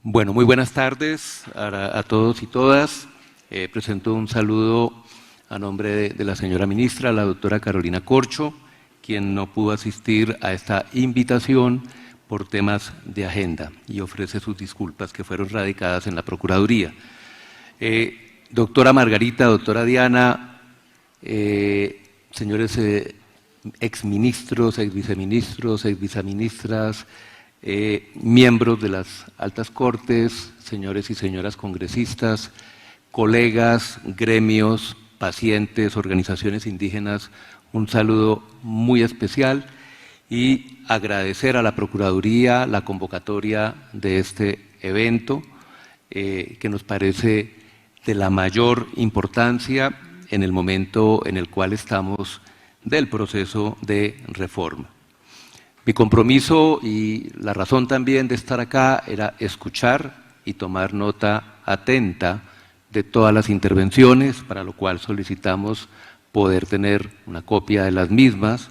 Bueno, muy buenas tardes a todos y todas. Presento un saludo a nombre de la señora ministra, la doctora Carolina Corcho, quien no pudo asistir a esta invitación por temas de agenda y ofrece sus disculpas que fueron radicadas en la Procuraduría. Doctora Margarita, doctora Diana, señores exministros, exviceministros, exviceministras, miembros de las altas cortes, señores y señoras congresistas, colegas, gremios, pacientes, organizaciones indígenas, un saludo muy especial y agradecer a la Procuraduría la convocatoria de este evento que nos parece de la mayor importancia en el momento en el cual estamos del proceso de reforma. Mi compromiso y la razón también de estar acá era escuchar y tomar nota atenta de todas las intervenciones, para lo cual solicitamos poder tener una copia de las mismas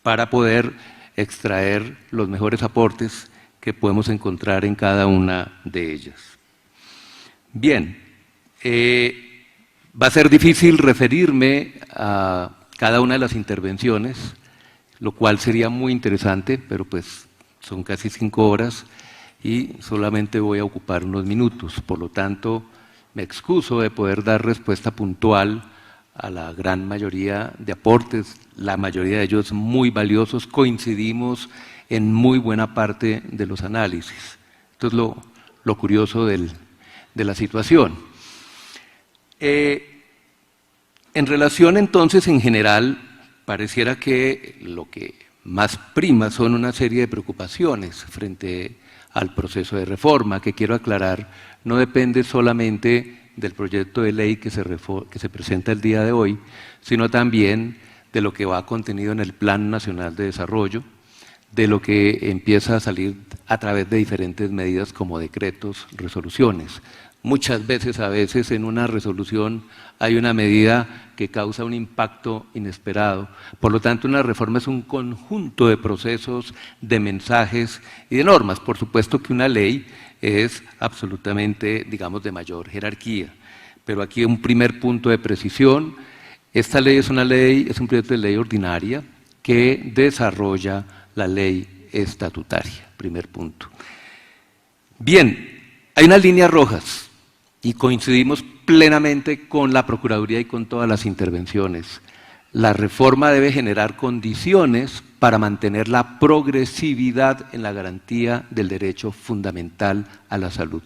para poder extraer los mejores aportes que podemos encontrar en cada una de ellas. Bien, va a ser difícil referirme a cada una de las intervenciones, lo cual sería muy interesante, pero pues son casi 5 horas y solamente voy a ocupar unos minutos. Por lo tanto, me excuso de poder dar respuesta puntual a la gran mayoría de aportes, la mayoría de ellos muy valiosos, coincidimos en muy buena parte de los análisis. Esto es lo curioso de la situación. En relación entonces, en general, pareciera que lo que más prima son una serie de preocupaciones frente al proceso de reforma, que quiero aclarar, no depende solamente del proyecto de ley que se presenta el día de hoy, sino también de lo que va contenido en el Plan Nacional de Desarrollo, de lo que empieza a salir a través de diferentes medidas como decretos, resoluciones. Muchas veces, en una resolución hay una medida que causa un impacto inesperado. Por lo tanto, una reforma es un conjunto de procesos, de mensajes y de normas. Por supuesto que una ley es absolutamente, digamos, de mayor jerarquía. Pero aquí un primer punto de precisión. Esta ley es un proyecto de ley ordinaria que desarrolla la ley estatutaria. Primer punto. Bien, hay unas líneas rojas. Y coincidimos plenamente con la Procuraduría y con todas las intervenciones. La reforma debe generar condiciones para mantener la progresividad en la garantía del derecho fundamental a la salud.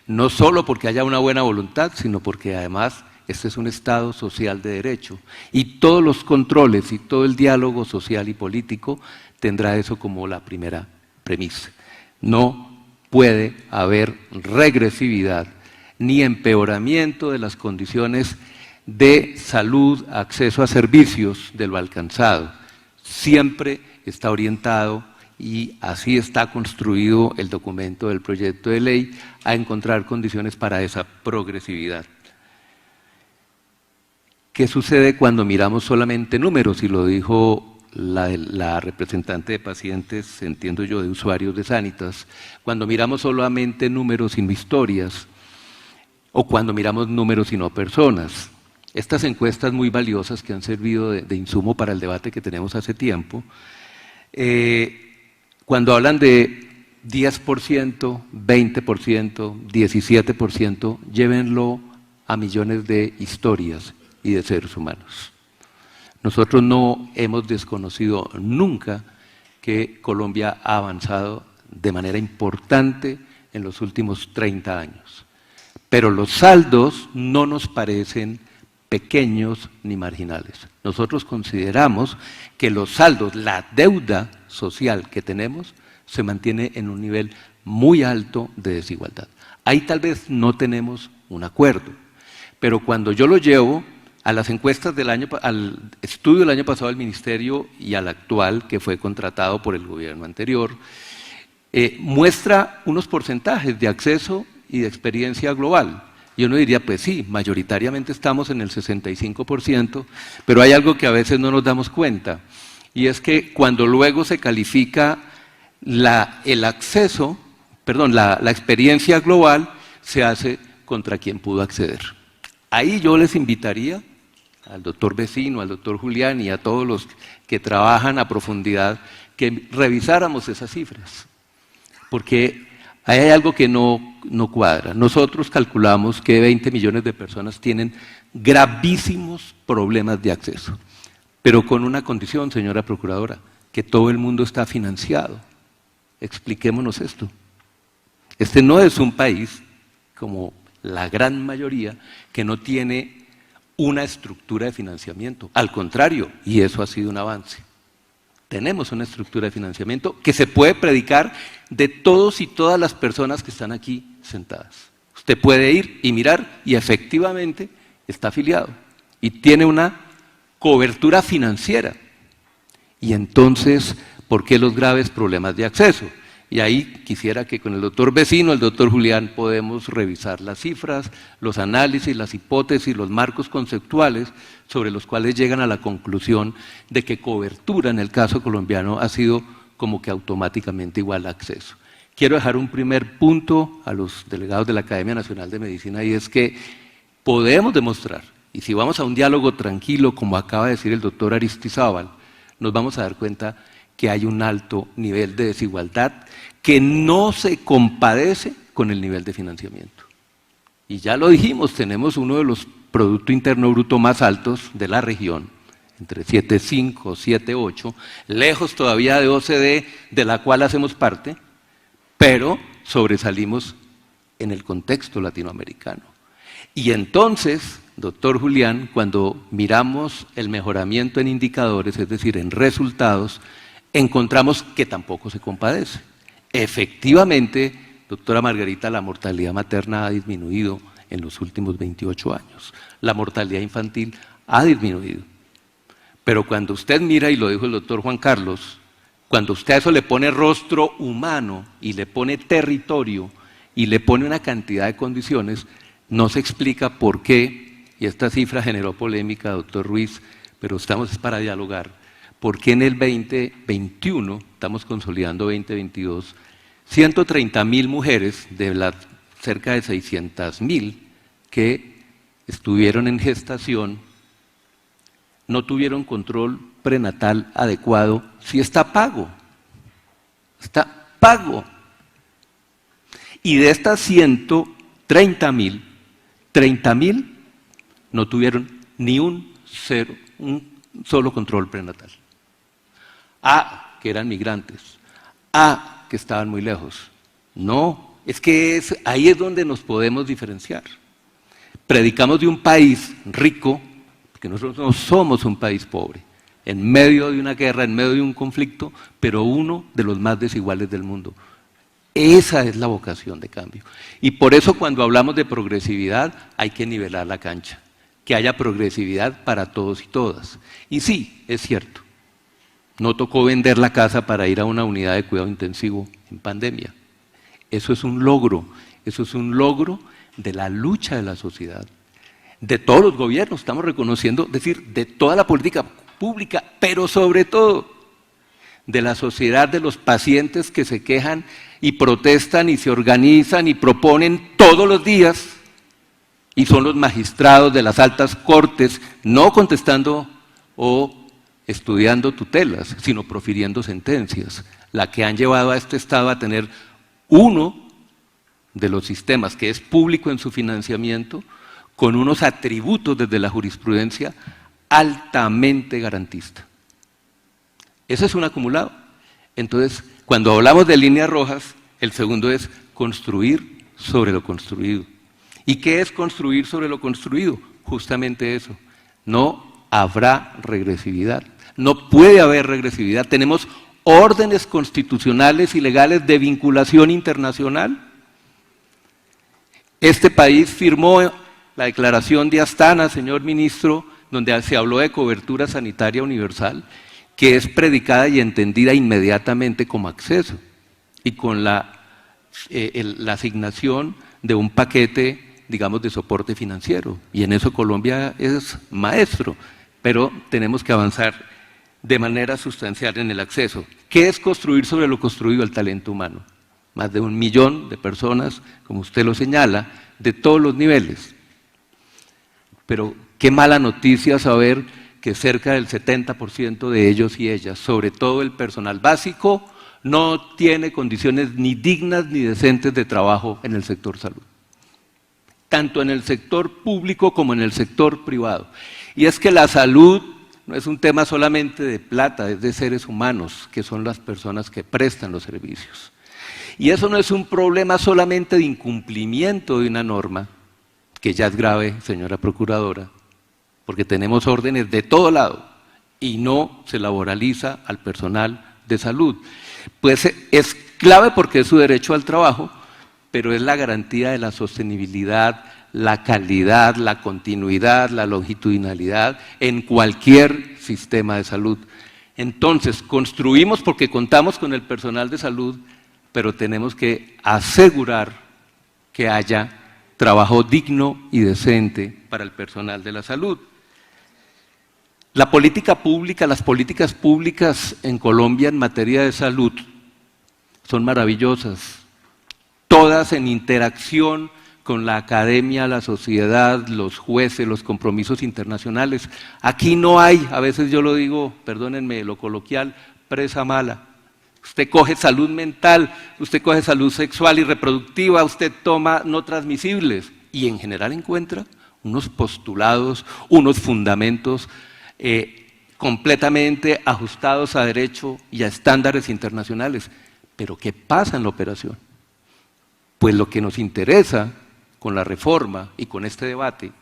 No solo porque haya una buena voluntad, sino porque además este es un Estado social de derecho. Y todos los controles y todo el diálogo social y político tendrá eso como la primera premisa. No puede haber regresividad ni empeoramiento de las condiciones de salud, acceso a servicios de lo alcanzado. Siempre está orientado, y así está construido el documento del proyecto de ley, a encontrar condiciones para esa progresividad. ¿Qué sucede cuando miramos solamente números? Y lo dijo la representante de pacientes, entiendo yo, de usuarios de Sanitas, cuando miramos solamente números sin historias, o cuando miramos números y no personas. Estas encuestas muy valiosas que han servido de insumo para el debate que tenemos hace tiempo, cuando hablan de 10%, 20%, 17%, llévenlo a millones de historias y de seres humanos. Nosotros no hemos desconocido nunca que Colombia ha avanzado de manera importante en los últimos 30 años. Pero los saldos no nos parecen pequeños ni marginales. Nosotros consideramos que los saldos, la deuda social que tenemos, se mantiene en un nivel muy alto de desigualdad. Ahí tal vez no tenemos un acuerdo, pero cuando yo lo llevo a las encuestas al estudio del año pasado del Ministerio y al actual, que fue contratado por el gobierno anterior, muestra unos porcentajes de acceso y de experiencia global. Y uno diría, pues sí, mayoritariamente estamos en el 65%, pero hay algo que a veces no nos damos cuenta, y es que cuando luego se califica el acceso, la experiencia global se hace contra quien pudo acceder. Ahí yo les invitaría al doctor Vecino, al doctor Julián y a todos los que trabajan a profundidad que revisáramos esas cifras, porque ahí hay algo que no cuadra. Nosotros calculamos que 20 millones de personas tienen gravísimos problemas de acceso, pero con una condición, señora Procuradora, que todo el mundo está financiado. Expliquémonos esto. Este no es un país, como la gran mayoría, que no tiene una estructura de financiamiento. Al contrario, y eso ha sido un avance. Tenemos una estructura de financiamiento que se puede predicar de todos y todas las personas que están aquí sentadas. Usted puede ir y mirar y efectivamente está afiliado y tiene una cobertura financiera. Y entonces, ¿por qué los graves problemas de acceso? Y ahí quisiera que con el doctor Vecino, el doctor Julián, podemos revisar las cifras, los análisis, las hipótesis, los marcos conceptuales sobre los cuales llegan a la conclusión de que cobertura en el caso colombiano ha sido como que automáticamente igual a acceso. Quiero dejar un primer punto a los delegados de la Academia Nacional de Medicina y es que podemos demostrar, y si vamos a un diálogo tranquilo, como acaba de decir el doctor Aristizábal, nos vamos a dar cuenta que hay un alto nivel de desigualdad que no se compadece con el nivel de financiamiento. Y ya lo dijimos, tenemos uno de los Producto Interno Bruto más altos de la región, entre 7.5, 7.8, lejos todavía de OCDE, de la cual hacemos parte, pero sobresalimos en el contexto latinoamericano. Y entonces, doctor Julián, cuando miramos el mejoramiento en indicadores, es decir, en resultados, encontramos que tampoco se compadece. Efectivamente, doctora Margarita, la mortalidad materna ha disminuido en los últimos 28 años. La mortalidad infantil ha disminuido. Pero cuando usted mira, y lo dijo el doctor Juan Carlos, cuando usted a eso le pone rostro humano y le pone territorio y le pone una cantidad de condiciones, no se explica por qué, y esta cifra generó polémica, doctor Ruiz, pero estamos para dialogar, por qué en el 2021, estamos consolidando 2022, 130.000 mujeres de las cerca de 600.000 que estuvieron en gestación no tuvieron control prenatal adecuado, si está pago. Está pago. Y de estas 130.000, 30.000 no tuvieron ni un solo control prenatal. Que eran migrantes. Que estaban muy lejos. No, es que ahí es donde nos podemos diferenciar. Predicamos de un país rico, porque nosotros no somos un país pobre, en medio de una guerra, en medio de un conflicto, pero uno de los más desiguales del mundo. Esa es la vocación de cambio. Y por eso cuando hablamos de progresividad hay que nivelar la cancha, que haya progresividad para todos y todas. Y sí, es cierto, no tocó vender la casa para ir a una unidad de cuidado intensivo en pandemia. Eso es un logro de la lucha de la sociedad, de todos los gobiernos, estamos reconociendo, es decir, de toda la política pública, pero sobre todo de la sociedad, de los pacientes que se quejan y protestan y se organizan y proponen todos los días, y son los magistrados de las altas cortes, no contestando o estudiando tutelas, sino profiriendo sentencias, la que han llevado a este Estado a tener uno de los sistemas que es público en su financiamiento, con unos atributos desde la jurisprudencia altamente garantista. Ese es un acumulado. Entonces, cuando hablamos de líneas rojas, el segundo es construir sobre lo construido. ¿Y qué es construir sobre lo construido? Justamente eso. No habrá regresividad. No puede haber regresividad. Tenemos órdenes constitucionales y legales de vinculación internacional. Este país firmó la Declaración de Astana, señor ministro, donde se habló de cobertura sanitaria universal, que es predicada y entendida inmediatamente como acceso, y con la asignación de un paquete, digamos, de soporte financiero. Y en eso Colombia es maestro, pero tenemos que avanzar de manera sustancial en el acceso. ¿Qué es construir sobre lo construido? El talento humano. más de 1 millón de personas, como usted lo señala, de todos los niveles. Pero qué mala noticia saber que cerca del 70% de ellos y ellas, sobre todo el personal básico, no tiene condiciones ni dignas ni decentes de trabajo en el sector salud, tanto en el sector público como en el sector privado. Y es que la salud no es un tema solamente de plata, es de seres humanos, que son las personas que prestan los servicios. Y eso no es un problema solamente de incumplimiento de una norma, que ya es grave, señora Procuradora, porque tenemos órdenes de todo lado y no se laboraliza al personal de salud. Pues es clave porque es su derecho al trabajo, pero es la garantía de la sostenibilidad, la calidad, la continuidad, la longitudinalidad en cualquier sistema de salud. Entonces, construimos porque contamos con el personal de salud, pero tenemos que asegurar que haya trabajo digno y decente para el personal de la salud. La política pública, las políticas públicas en Colombia en materia de salud son maravillosas, todas en interacción con la academia, la sociedad, los jueces, los compromisos internacionales. Aquí no hay, a veces yo lo digo, perdónenme lo coloquial, presa mala. Usted coge salud mental, usted coge salud sexual y reproductiva, usted toma no transmisibles y en general encuentra unos postulados, unos fundamentos completamente ajustados a derecho y a estándares internacionales. Pero ¿qué pasa en la operación? Pues lo que nos interesa con la reforma y con este debate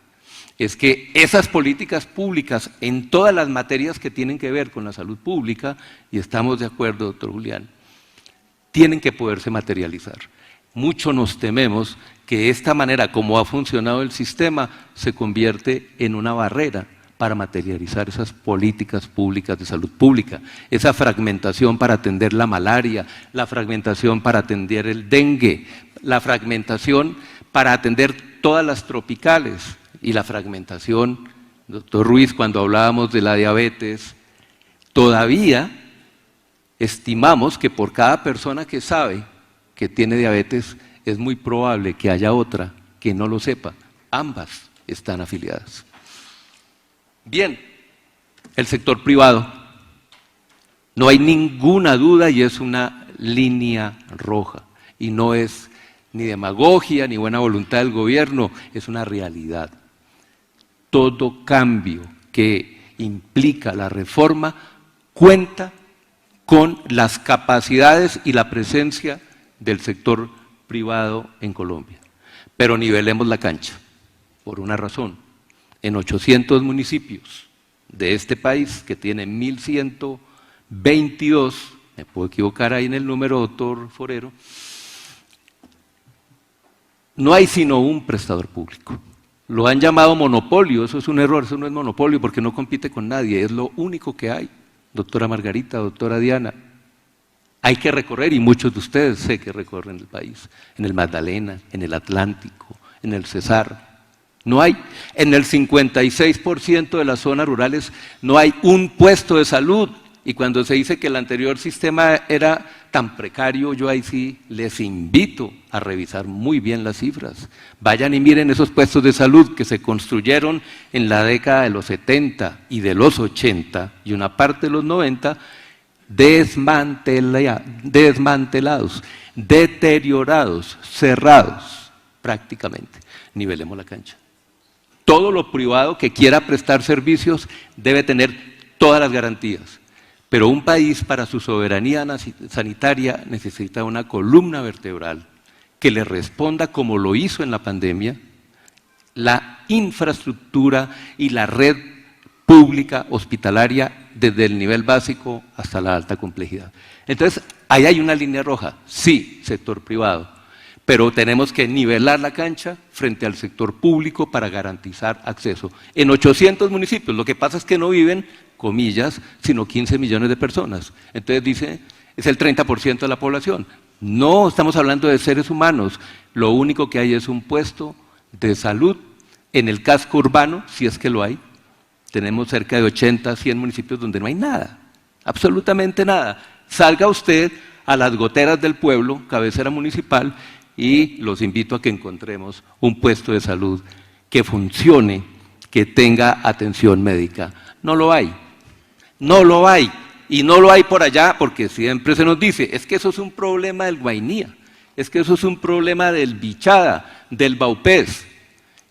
es que esas políticas públicas en todas las materias que tienen que ver con la salud pública, y estamos de acuerdo, doctor Julián, tienen que poderse materializar. Mucho nos tememos que esta manera como ha funcionado el sistema se convierte en una barrera para materializar esas políticas públicas de salud pública, esa fragmentación para atender la malaria, la fragmentación para atender el dengue, la fragmentación para atender todas las tropicales y la fragmentación, doctor Ruiz, cuando hablábamos de la diabetes, todavía estimamos que por cada persona que sabe que tiene diabetes es muy probable que haya otra que no lo sepa, ambas están afiliadas. Bien, el sector privado, no hay ninguna duda y es una línea roja y no es ni demagogia ni buena voluntad del gobierno, es una realidad. Todo cambio que implica la reforma cuenta con las capacidades y la presencia del sector privado en Colombia. Pero nivelemos la cancha, por una razón. En 800 municipios de este país, que tiene 1.122, me puedo equivocar ahí en el número, doctor Forero, no hay sino un prestador público. Lo han llamado monopolio, eso es un error, eso no es monopolio porque no compite con nadie, es lo único que hay, doctora Margarita, doctora Diana. Hay que recorrer, y muchos de ustedes sé que recorren el país, en el Magdalena, en el Atlántico, en el Cesar. No hay, en el 56% de las zonas rurales no hay un puesto de salud, y cuando se dice que el anterior sistema era tan precario, yo ahí sí les invito a revisar muy bien las cifras. Vayan y miren esos puestos de salud que se construyeron en la década de los 70 y de los 80 y una parte de los 90, desmantelados, deteriorados, cerrados prácticamente. Nivelemos la cancha. Todo lo privado que quiera prestar servicios debe tener todas las garantías, pero un país para su soberanía sanitaria necesita una columna vertebral que le responda como lo hizo en la pandemia, la infraestructura y la red pública hospitalaria desde el nivel básico hasta la alta complejidad. Entonces, ahí hay una línea roja, sí, sector privado, pero tenemos que nivelar la cancha frente al sector público para garantizar acceso. En 800 municipios, lo que pasa es que no viven, comillas, sino 15 millones de personas. Entonces dice, es el 30% de la población. No estamos hablando de seres humanos, lo único que hay es un puesto de salud en el casco urbano, si es que lo hay. Tenemos cerca de 80, 100 municipios donde no hay nada, absolutamente nada. Salga usted a Las Goteras del Pueblo, cabecera municipal, y los invito a que encontremos un puesto de salud que funcione, que tenga atención médica. No lo hay, no lo hay, y no lo hay por allá porque siempre se nos dice, es que eso es un problema del Guainía, es que eso es un problema del Bichada, del Baupés,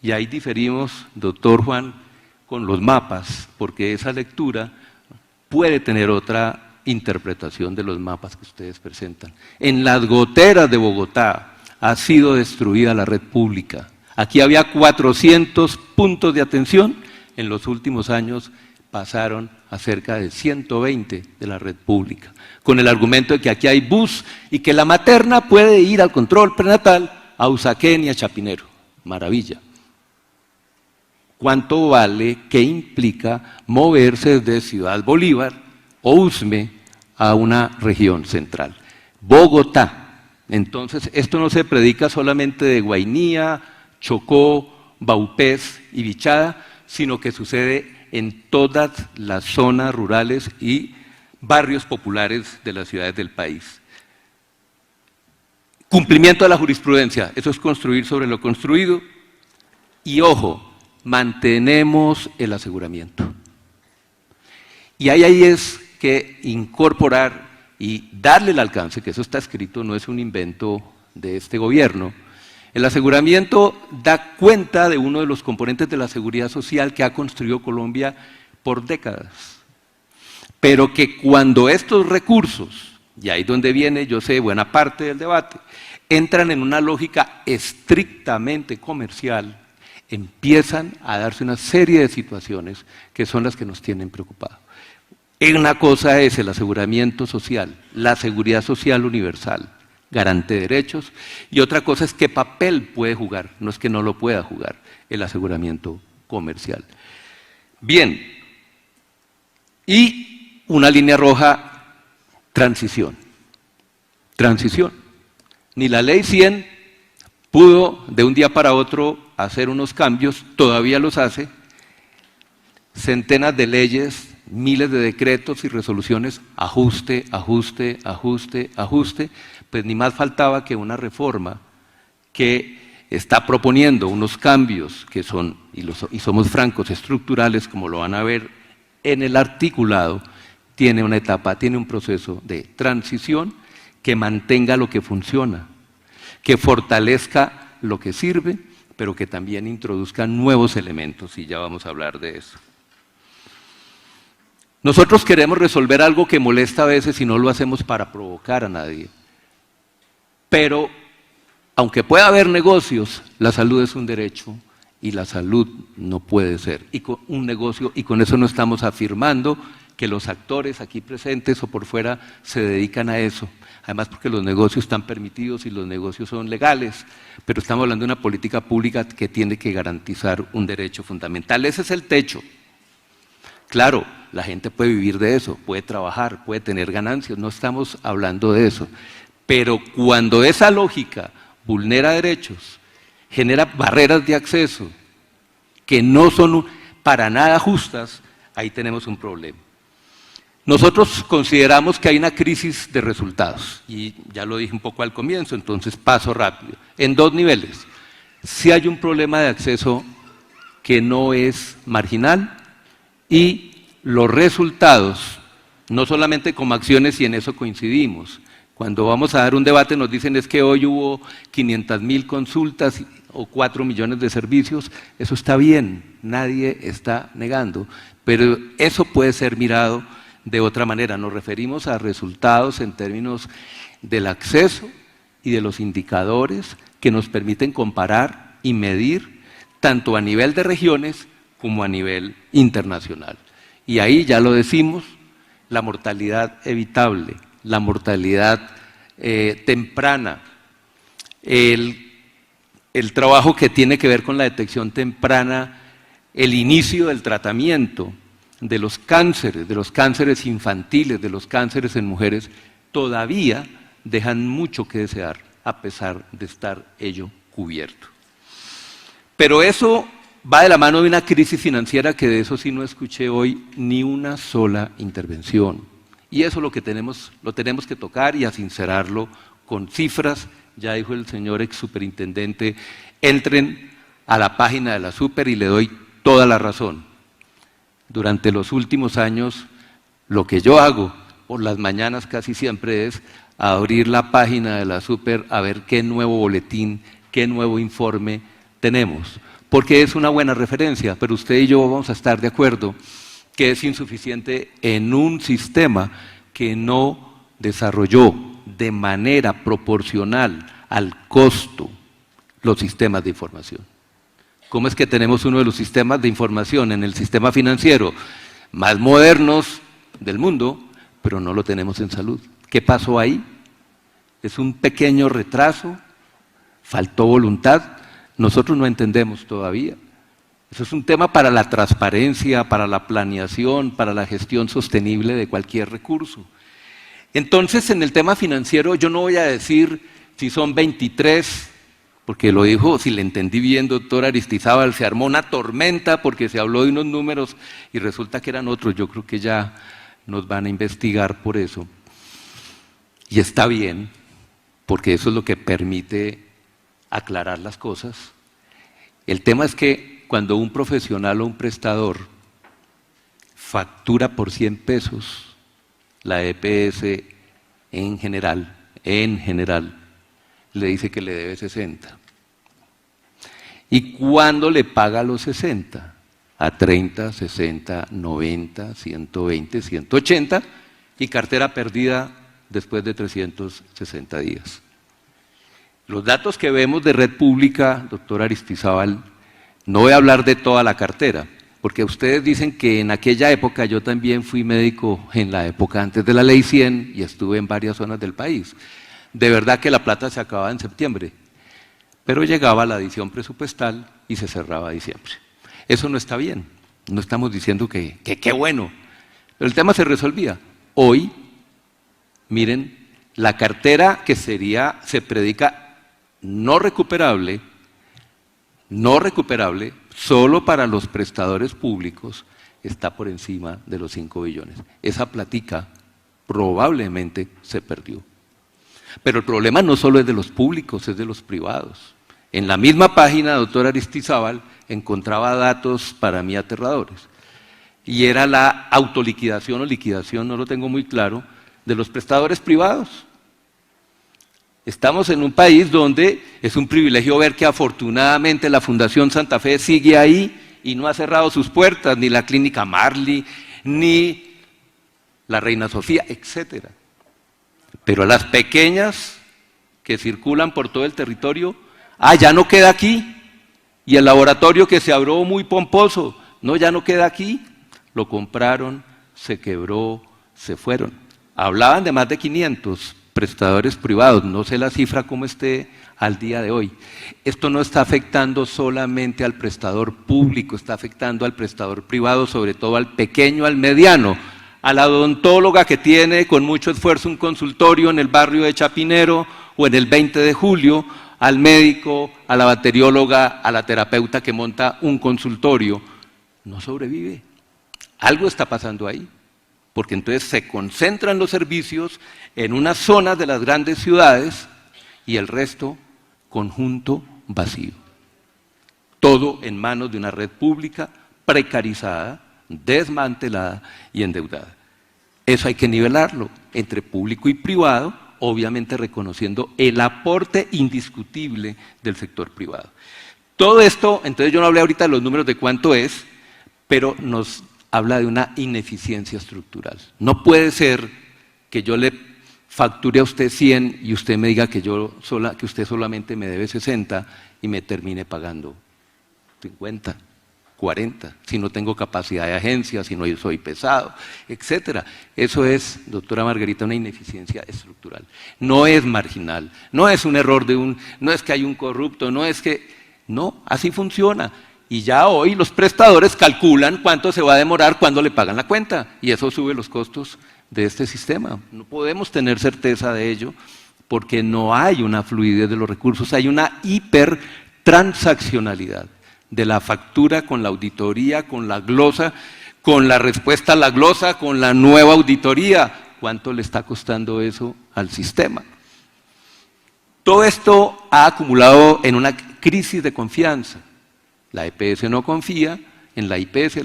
y ahí diferimos, doctor Juan, con los mapas, porque esa lectura puede tener otra interpretación de los mapas que ustedes presentan. En Las Goteras de Bogotá ha sido destruida la red pública. Aquí había 400 puntos de atención, en los últimos años pasaron a cerca de 120 de la red pública, con el argumento de que aquí hay bus y que la materna puede ir al control prenatal a Usaquén y a Chapinero. Maravilla. ¿Cuánto vale, qué implica moverse desde Ciudad Bolívar o Usme a una región central? Bogotá. Entonces, esto no se predica solamente de Guainía, Chocó, Baupés y Bichada, sino que sucede en todas las zonas rurales y barrios populares de las ciudades del país. Cumplimiento de la jurisprudencia, eso es construir sobre lo construido. Y ojo, mantenemos el aseguramiento. Y ahí es que incorporar y darle el alcance, que eso está escrito, no es un invento de este gobierno. El aseguramiento da cuenta de uno de los componentes de la seguridad social que ha construido Colombia por décadas. Pero que cuando estos recursos, y ahí donde viene, yo sé, buena parte del debate, entran en una lógica estrictamente comercial, empiezan a darse una serie de situaciones que son las que nos tienen preocupados. Una cosa es el aseguramiento social, la seguridad social universal, garante de derechos, y otra cosa es qué papel puede jugar, no es que no lo pueda jugar, el aseguramiento comercial. Bien, y una línea roja, transición. Transición. Ni la ley 100 pudo de un día para otro hacer unos cambios, todavía los hace, centenas de leyes, miles de decretos y resoluciones, ajuste, ajuste, ajuste, ajuste, pues ni más faltaba que una reforma que está proponiendo unos cambios que son, y somos francos, estructurales, como lo van a ver en el articulado, tiene una etapa, tiene un proceso de transición que mantenga lo que funciona, que fortalezca lo que sirve, pero que también introduzca nuevos elementos, y ya vamos a hablar de eso. Nosotros queremos resolver algo que molesta a veces y no lo hacemos para provocar a nadie. Pero, aunque pueda haber negocios, la salud es un derecho y la salud no puede ser un negocio, y con eso no estamos afirmando que los actores aquí presentes o por fuera se dedican a eso. Además, porque los negocios están permitidos y los negocios son legales, pero estamos hablando de una política pública que tiene que garantizar un derecho fundamental. Ese es el techo. Claro, la gente puede vivir de eso, puede trabajar, puede tener ganancias, no estamos hablando de eso. Pero cuando esa lógica vulnera derechos, genera barreras de acceso que no son para nada justas, ahí tenemos un problema. Nosotros consideramos que hay una crisis de resultados, y ya lo dije un poco al comienzo, entonces paso rápido. En dos niveles. Sí hay un problema de acceso que no es marginal, y los resultados, no solamente como acciones, y en eso coincidimos. Cuando vamos a dar un debate nos dicen es que hoy hubo 500.000 consultas o 4 millones de servicios, eso está bien, nadie está negando, pero eso puede ser mirado de otra manera. Nos referimos a resultados en términos del acceso y de los indicadores que nos permiten comparar y medir tanto a nivel de regiones como a nivel internacional. Y ahí ya lo decimos, la mortalidad evitable, la mortalidad temprana, el trabajo que tiene que ver con la detección temprana, el inicio del tratamiento de los cánceres infantiles, de los cánceres en mujeres, todavía dejan mucho que desear, a pesar de estar ello cubierto. Pero eso va de la mano de una crisis financiera que de eso sí no escuché hoy ni una sola intervención. Y eso lo tenemos que tocar y a sincerarlo con cifras. Ya dijo el señor ex superintendente, entren a la página de la Super y le doy toda la razón. Durante los últimos años, lo que yo hago por las mañanas casi siempre es abrir la página de la Super a ver qué nuevo boletín, qué nuevo informe tenemos, porque es una buena referencia, pero usted y yo vamos a estar de acuerdo que es insuficiente en un sistema que no desarrolló de manera proporcional al costo los sistemas de información. ¿Cómo es que tenemos uno de los sistemas de información en el sistema financiero más modernos del mundo, pero no lo tenemos en salud? ¿Qué pasó ahí? Es un pequeño retraso, faltó voluntad, nosotros no entendemos todavía. Eso es un tema para la transparencia, para la planeación, para la gestión sostenible de cualquier recurso. Entonces, en el tema financiero, yo no voy a decir si son 23, porque lo dijo, si le entendí bien, doctor Aristizábal, se armó una tormenta porque se habló de unos números y resulta que eran otros. Yo creo que ya nos van a investigar por eso. Y está bien, porque eso es lo que permite aclarar las cosas. El tema es que cuando un profesional o un prestador factura por 100 pesos, la EPS en general, le dice que le debe 60. ¿Y cuándo le paga los 60? A 30, 60, 90, 120, 180 y cartera perdida después de 360 días. Los datos que vemos de red pública, doctor Aristizábal, no voy a hablar de toda la cartera, porque ustedes dicen que en aquella época, yo también fui médico en la época antes de la Ley 100 y estuve en varias zonas del país. De verdad que la plata se acababa en septiembre, pero llegaba la adición presupuestal y se cerraba diciembre. Eso no está bien, no estamos diciendo que qué bueno, pero el tema se resolvía. Hoy, miren, la cartera que se predica no recuperable, solo para los prestadores públicos, está por encima de los 5 billones. Esa platica probablemente se perdió. Pero el problema no solo es de los públicos, es de los privados. En la misma página, doctor Aristizábal, encontraba datos para mí aterradores. Y era la autoliquidación o liquidación, no lo tengo muy claro, de los prestadores privados. Estamos en un país donde es un privilegio ver que afortunadamente la Fundación Santa Fe sigue ahí y no ha cerrado sus puertas, ni la Clínica Marley, ni la Reina Sofía, etcétera. Pero las pequeñas que circulan por todo el territorio, ya no queda aquí. Y el laboratorio que se abrió muy pomposo, no, ya no queda aquí. Lo compraron, se quebró, se fueron. Hablaban de más de 500 prestadores privados, no sé la cifra cómo esté al día de hoy. Esto no está afectando solamente al prestador público, está afectando al prestador privado, sobre todo al pequeño, al mediano, a la odontóloga que tiene con mucho esfuerzo un consultorio en el barrio de Chapinero o en el 20 de julio, al médico, a la bacterióloga, a la terapeuta que monta un consultorio. No sobrevive. Algo está pasando ahí, porque entonces se concentran los servicios en unas zonas de las grandes ciudades y el resto, conjunto vacío. Todo en manos de una red pública precarizada, desmantelada y endeudada. Eso hay que nivelarlo entre público y privado, obviamente reconociendo el aporte indiscutible del sector privado. Todo esto, entonces yo no hablé ahorita de los números de cuánto es, pero nos habla de una ineficiencia estructural. No puede ser que yo le facture a usted 100 y usted me diga que usted solamente me debe 60 y me termine pagando 50. 40, si no tengo capacidad de agencia, si no soy pesado, etcétera. Eso es, doctora Margarita, una ineficiencia estructural. No es marginal, no es un error no es que hay un corrupto, no, así funciona. Y ya hoy los prestadores calculan cuánto se va a demorar cuando le pagan la cuenta, y eso sube los costos de este sistema. No podemos tener certeza de ello, porque no hay una fluidez de los recursos, hay una hipertransaccionalidad de la factura con la auditoría, con la glosa, con la respuesta a la glosa, con la nueva auditoría. cuánto le está costando eso al sistema. Todo esto ha acumulado en una crisis de confianza. La EPS no confía en la IPS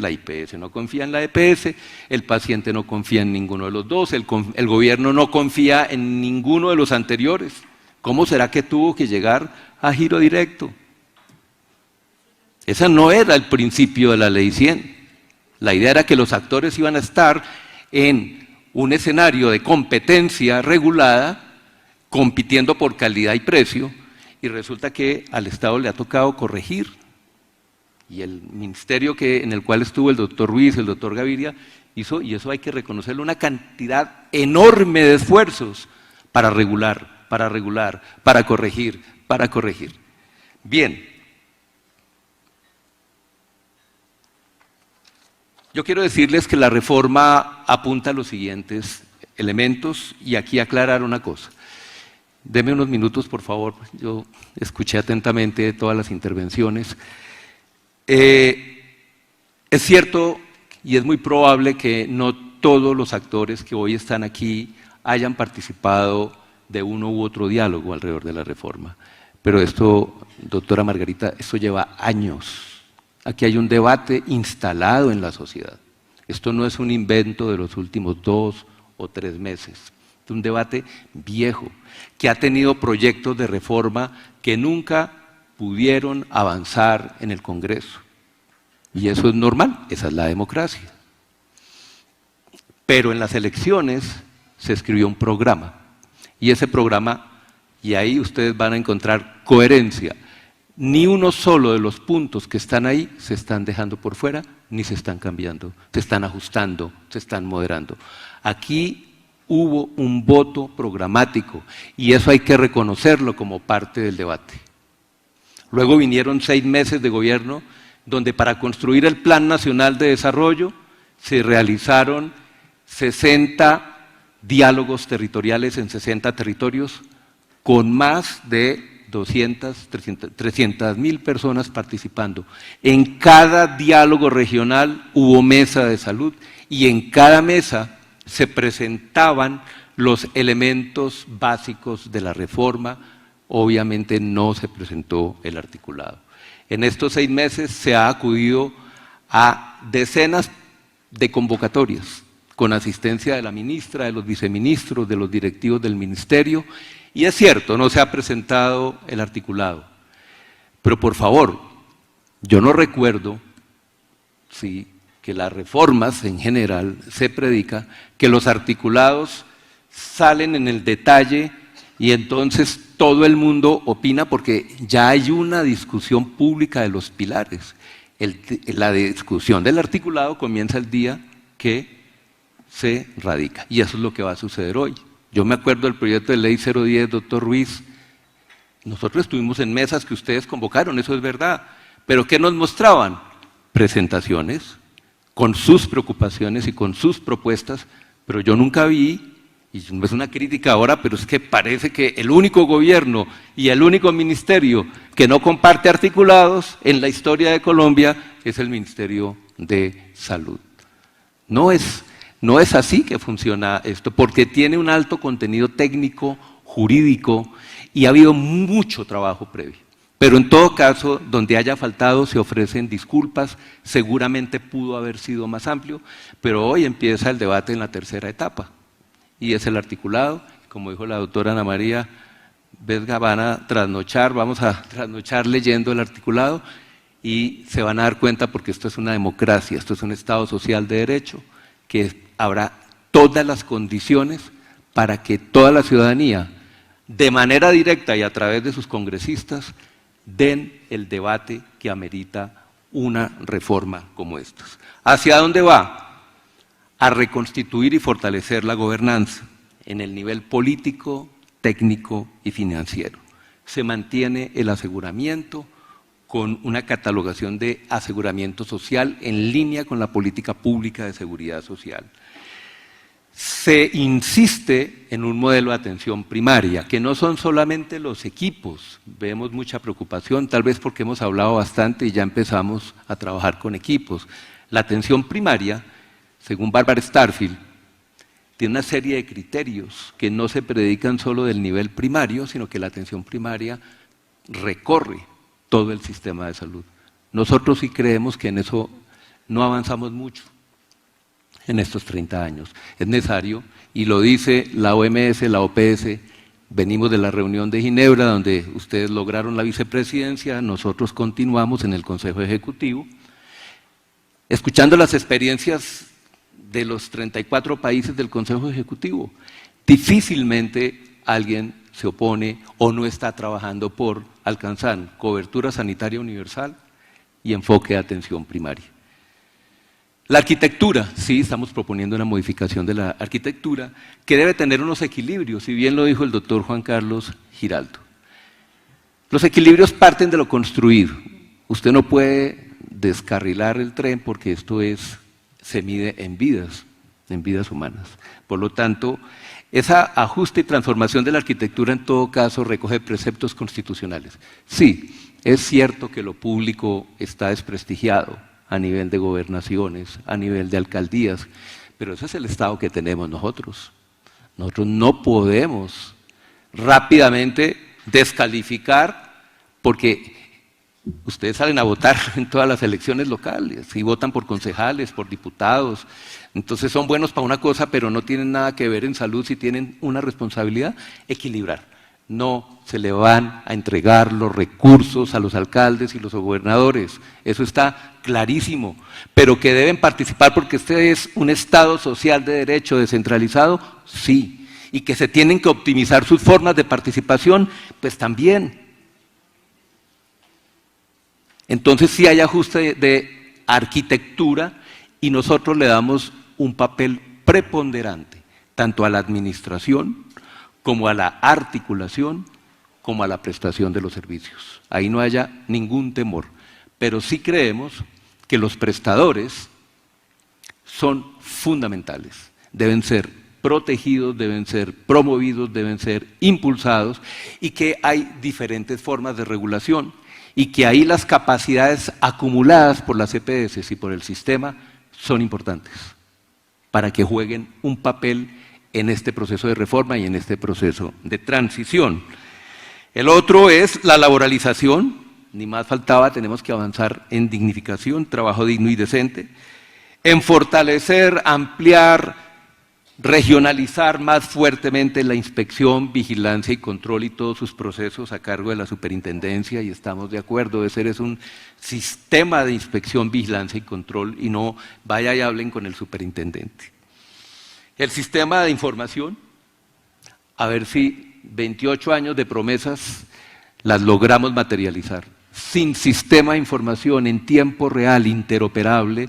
no confía en la EPS, el paciente no confía en ninguno de los dos, el gobierno no confía en ninguno de los anteriores. ¿Cómo será que tuvo que llegar a giro directo? Ese no era el principio de la Ley 100. La idea era que los actores iban a estar en un escenario de competencia regulada, compitiendo por calidad y precio, y resulta que al Estado le ha tocado corregir. Y el ministerio en el cual estuvo el doctor Ruiz, el doctor Gaviria, hizo, y eso hay que reconocerle, una cantidad enorme de esfuerzos para regular, para corregir. Bien. Yo quiero decirles que la reforma apunta a los siguientes elementos, y aquí aclarar una cosa. Deme unos minutos, por favor, yo escuché atentamente todas las intervenciones. Es cierto y es muy probable que no todos los actores que hoy están aquí hayan participado de uno u otro diálogo alrededor de la reforma. Pero esto, doctora Margarita, esto lleva años. Aquí hay un debate instalado en la sociedad. Esto no es un invento de los últimos 2 o 3 meses. Es un debate viejo, que ha tenido proyectos de reforma que nunca pudieron avanzar en el Congreso. Y eso es normal, esa es la democracia. Pero en las elecciones se escribió un programa, y ese programa, y ahí ustedes van a encontrar coherencia. Ni uno solo de los puntos que están ahí se están dejando por fuera, ni se están cambiando, se están ajustando, se están moderando. Aquí hubo un voto programático, y eso hay que reconocerlo como parte del debate. Luego vinieron 6 meses de gobierno, donde para construir el Plan Nacional de Desarrollo se realizaron 60 diálogos territoriales en 60 territorios, con más de 300.000 personas participando. En cada diálogo regional hubo mesa de salud, y en cada mesa se presentaban los elementos básicos de la reforma. Obviamente no se presentó el articulado. En estos 6 meses se ha acudido a decenas de convocatorias, con asistencia de la ministra, de los viceministros, de los directivos del ministerio, y es cierto, no se ha presentado el articulado. Pero por favor, yo no recuerdo que las reformas en general se predica que los articulados salen en el detalle y entonces todo el mundo opina, porque ya hay una discusión pública de los pilares. La discusión del articulado comienza el día que se radica, y eso es lo que va a suceder hoy. Yo me acuerdo del proyecto de ley 010, doctor Ruiz. Nosotros estuvimos en mesas que ustedes convocaron, eso es verdad, pero ¿qué nos mostraban? Presentaciones con sus preocupaciones y con sus propuestas, pero yo nunca vi, y no es una crítica ahora, pero es que parece que el único gobierno y el único ministerio que no comparte articulados en la historia de Colombia es el Ministerio de Salud. No es así que funciona esto, porque tiene un alto contenido técnico, jurídico, y ha habido mucho trabajo previo. Pero en todo caso, donde haya faltado, se ofrecen disculpas. Seguramente pudo haber sido más amplio, pero hoy empieza el debate en la tercera etapa, y es el articulado. Como dijo la doctora Ana María Vesga, vamos a trasnochar leyendo el articulado, y se van a dar cuenta, porque esto es una democracia, esto es un Estado social de derecho, que habrá todas las condiciones para que toda la ciudadanía, de manera directa y a través de sus congresistas, den el debate que amerita una reforma como esta. ¿Hacia dónde va? A reconstituir y fortalecer la gobernanza en el nivel político, técnico y financiero. Se mantiene el aseguramiento con una catalogación de aseguramiento social en línea con la política pública de seguridad social. Se insiste en un modelo de atención primaria, que no son solamente los equipos. Vemos mucha preocupación, tal vez porque hemos hablado bastante y ya empezamos a trabajar con equipos. La atención primaria, según Barbara Starfield, tiene una serie de criterios que no se predican solo del nivel primario, sino que la atención primaria recorre todo el sistema de salud. Nosotros sí creemos que en eso no avanzamos mucho en estos 30 años. Es necesario, y lo dice la OMS, la OPS, venimos de la reunión de Ginebra, donde ustedes lograron la vicepresidencia, nosotros continuamos en el Consejo Ejecutivo, escuchando las experiencias de los 34 países del Consejo Ejecutivo. Difícilmente alguien se opone o no está trabajando por alcanzar cobertura sanitaria universal y enfoque de atención primaria. La arquitectura, sí, estamos proponiendo una modificación de la arquitectura que debe tener unos equilibrios, si bien lo dijo el doctor Juan Carlos Giraldo. Los equilibrios parten de lo construido. Usted no puede descarrilar el tren porque esto se mide en vidas humanas. Por lo tanto, esa ajuste y transformación de la arquitectura en todo caso recoge preceptos constitucionales. Sí, es cierto que lo público está desprestigiado a nivel de gobernaciones, a nivel de alcaldías, pero ese es el Estado que tenemos nosotros. Nosotros no podemos rápidamente descalificar porque ustedes salen a votar en todas las elecciones locales y votan por concejales, por diputados, entonces son buenos para una cosa pero no tienen nada que ver en salud si tienen una responsabilidad, equilibrar. No se le van a entregar los recursos a los alcaldes y los gobernadores, eso está clarísimo, pero que deben participar porque este es un Estado social de derecho descentralizado, sí, y que se tienen que optimizar sus formas de participación, pues también. Entonces sí hay ajuste de arquitectura y nosotros le damos un papel preponderante, tanto a la administración, como a la articulación, como a la prestación de los servicios. Ahí no haya ningún temor, pero sí creemos que los prestadores son fundamentales, deben ser protegidos, deben ser promovidos, deben ser impulsados y que hay diferentes formas de regulación y que ahí las capacidades acumuladas por las EPS y por el sistema son importantes para que jueguen un papel en este proceso de reforma y en este proceso de transición. El otro es la laboralización, ni más faltaba, tenemos que avanzar en dignificación, trabajo digno y decente, en fortalecer, ampliar, regionalizar más fuertemente la inspección, vigilancia y control y todos sus procesos a cargo de la superintendencia, y estamos de acuerdo, debe ser un sistema de inspección, vigilancia y control y no vaya y hablen con el superintendente. El sistema de información, a ver si 28 años de promesas las logramos materializar. Sin sistema de información en tiempo real, interoperable,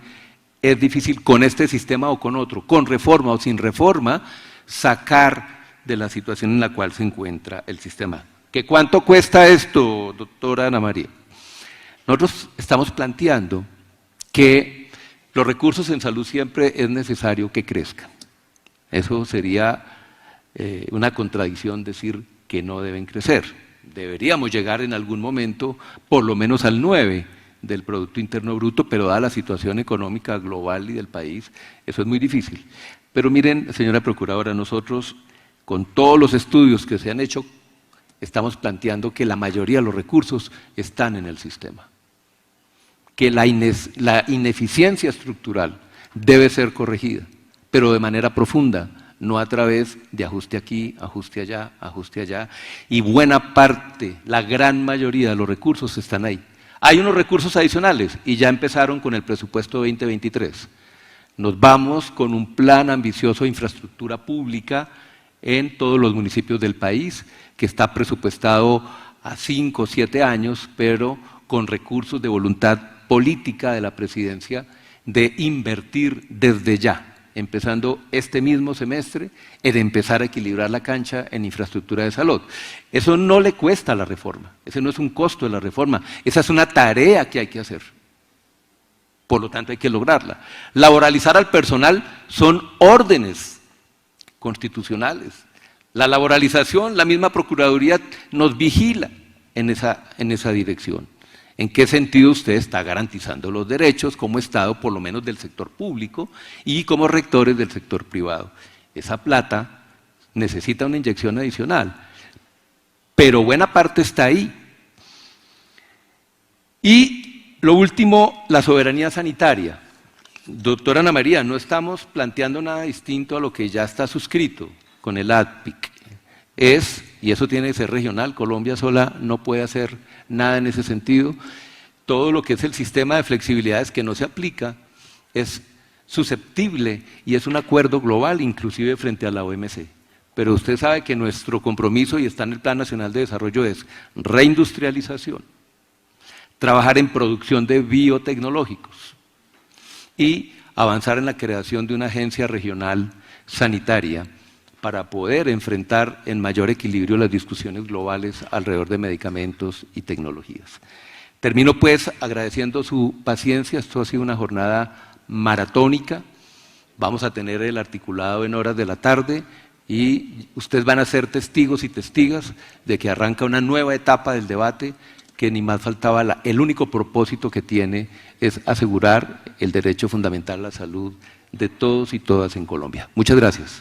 es difícil con este sistema o con otro, con reforma o sin reforma, sacar de la situación en la cual se encuentra el sistema. ¿Qué cuánto cuesta esto, doctora Ana María? Nosotros estamos planteando que los recursos en salud siempre es necesario que crezcan. Eso sería una contradicción decir que no deben crecer. Deberíamos llegar en algún momento por lo menos al 9% del Producto Interno Bruto, pero dada la situación económica global y del país, eso es muy difícil. Pero miren, señora Procuradora, nosotros con todos los estudios que se han hecho, estamos planteando que la mayoría de los recursos están en el sistema, que la ineficiencia estructural debe ser corregida, pero de manera profunda, no a través de ajuste aquí, ajuste allá, y buena parte, la gran mayoría de los recursos están ahí. Hay unos recursos adicionales y ya empezaron con el presupuesto 2023. Nos vamos con un plan ambicioso de infraestructura pública en todos los municipios del país, que está presupuestado a 5 o 7 años, pero con recursos de voluntad política de la presidencia de invertir desde ya, empezando este mismo semestre, en empezar a equilibrar la cancha en infraestructura de salud. Eso no le cuesta a la reforma, ese no es un costo de la reforma, esa es una tarea que hay que hacer. Por lo tanto, hay que lograrla. Laboralizar al personal son órdenes constitucionales. La laboralización, la misma Procuraduría nos vigila en esa dirección. ¿En qué sentido usted está garantizando los derechos como Estado, por lo menos del sector público, y como rectores del sector privado? Esa plata necesita una inyección adicional, pero buena parte está ahí. Y lo último, la soberanía sanitaria. Doctora Ana María, no estamos planteando nada distinto a lo que ya está suscrito con el ADPIC. Y eso tiene que ser regional, Colombia sola no puede hacer nada en ese sentido. Todo lo que es el sistema de flexibilidades que no se aplica es susceptible y es un acuerdo global, inclusive frente a la OMC. Pero usted sabe que nuestro compromiso, y está en el Plan Nacional de Desarrollo, es reindustrialización, trabajar en producción de biotecnológicos y avanzar en la creación de una agencia regional sanitaria para poder enfrentar en mayor equilibrio las discusiones globales alrededor de medicamentos y tecnologías. Termino pues agradeciendo su paciencia. Esto ha sido una jornada maratónica. Vamos a tener el articulado en horas de la tarde y ustedes van a ser testigos y testigas de que arranca una nueva etapa del debate que ni más faltaba. El único propósito que tiene es asegurar el derecho fundamental a la salud de todos y todas en Colombia. Muchas gracias.